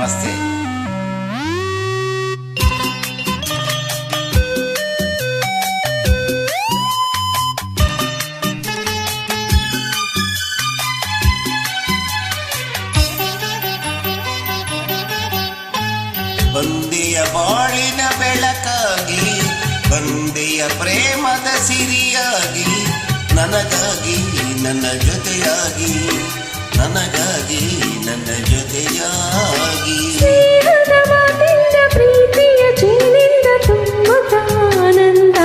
ನಮಸ್ತೆ. ಬಂದೆಯ ಬಾಳಿನ ಬೆಳಕಾಗಿ, ಬಂದೆಯ ಪ್ರೇಮದ ಸಿರಿಯಾಗಿ, ನನಗಾಗಿ ನನ್ನ ಜೊತೆಯಾಗಿ, ನನಗಾಗಿ ನನ್ನ ಜೊತೆಯಾಗಿ. ಪ್ರೀತಿಯ ಚೆನ್ನಿಂದ ತುಂಬುತ್ತಾನಂದ,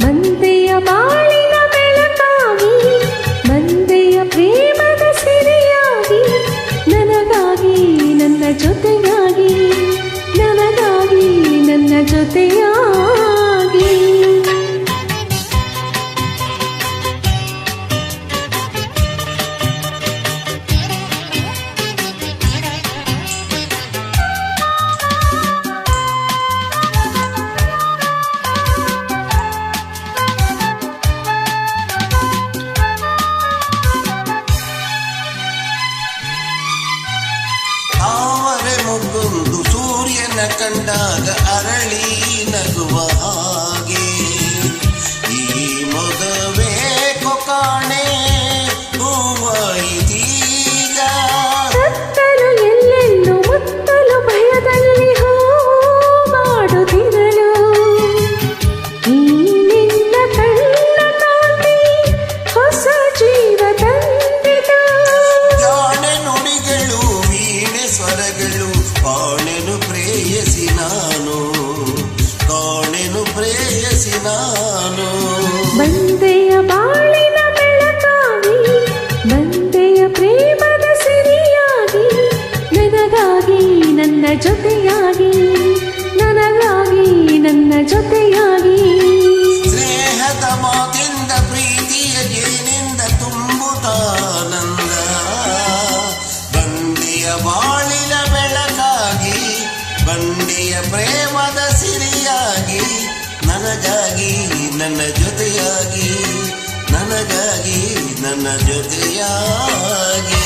ಮಂದೆಯ ಬಾಳಿನ ಬೆಳಕಾಗಿ, ಮಂದೆಯ ಪ್ರೇಮದ ಸಿರಿಯಾಗಿ, ನನಗಾಗಿ ನನ್ನ ಜೊತೆಯಾಗಿ, ನನಗಾಗಿ ನನ್ನ ಜೊತೆಯಾಗಿ. ಮುಗ್ಗೊಂದು ಸೂರ್ಯನ ಕಂಡಾಗ ಅರಳಿ ನಗುವ ಹಾಗೆ, ಈ ಮದುವೆ ಕೊಕಾಣೆ ಹೂವಾಯಿತೀಗ. ಸತ್ತಲು ಎಲ್ಲೆಲ್ಲೂ ಮುತ್ತಲು ಭಯದಲ್ಲಿ ಹೂ ಮಾಡುತ್ತಿರಲು, ಈ ನಿನ್ನ ಕಣ್ಣ ಕಾಂತಿ ಹೊಸ ಜೀವ ತಂದಿತು. ಜಾಣೆ ನುಡಿಗಳು ವೀಣೆ ಸ್ವರಗಳು, ಕಾಣೆನು ಪ್ರೇಯಸಿ ನಾನು, ಕಾಣೆನು ಪ್ರೇಯಸಿ ನಾನು. ಬಂದೆಯ ಬಾಳಿನ ಬೆಳಕಾಗಿ, ಬಂದೆಯ ಪ್ರೇಮದ ಸಿರಿಯಾಗಿ, ನನಗಾಗಿ ನನ್ನ ಜೊತೆಯಾಗಿ, ನನಗಾಗಿ ನನ್ನ ಜೊತೆಯಾಗಿ. ಸ್ನೇಹದ ಮಾತಿಂದ ಪ್ರೀತಿಯ ಜೇನಿಂದ ತುಂಬುತ್ತಾನಂದ, ಬಂದೆಯ ಬಾಳಿನ ಬೆಳಕಾಗಿ, ಬಂದೆಯ ಪ್ರೇಮದ ಸಿರಿಯಾಗಿ, ನನಗಾಗಿ ನನ್ನ ಜೊತೆಯಾಗಿ, ನನಗಾಗಿ ನನ್ನ ಜೊತೆಯಾಗಿ.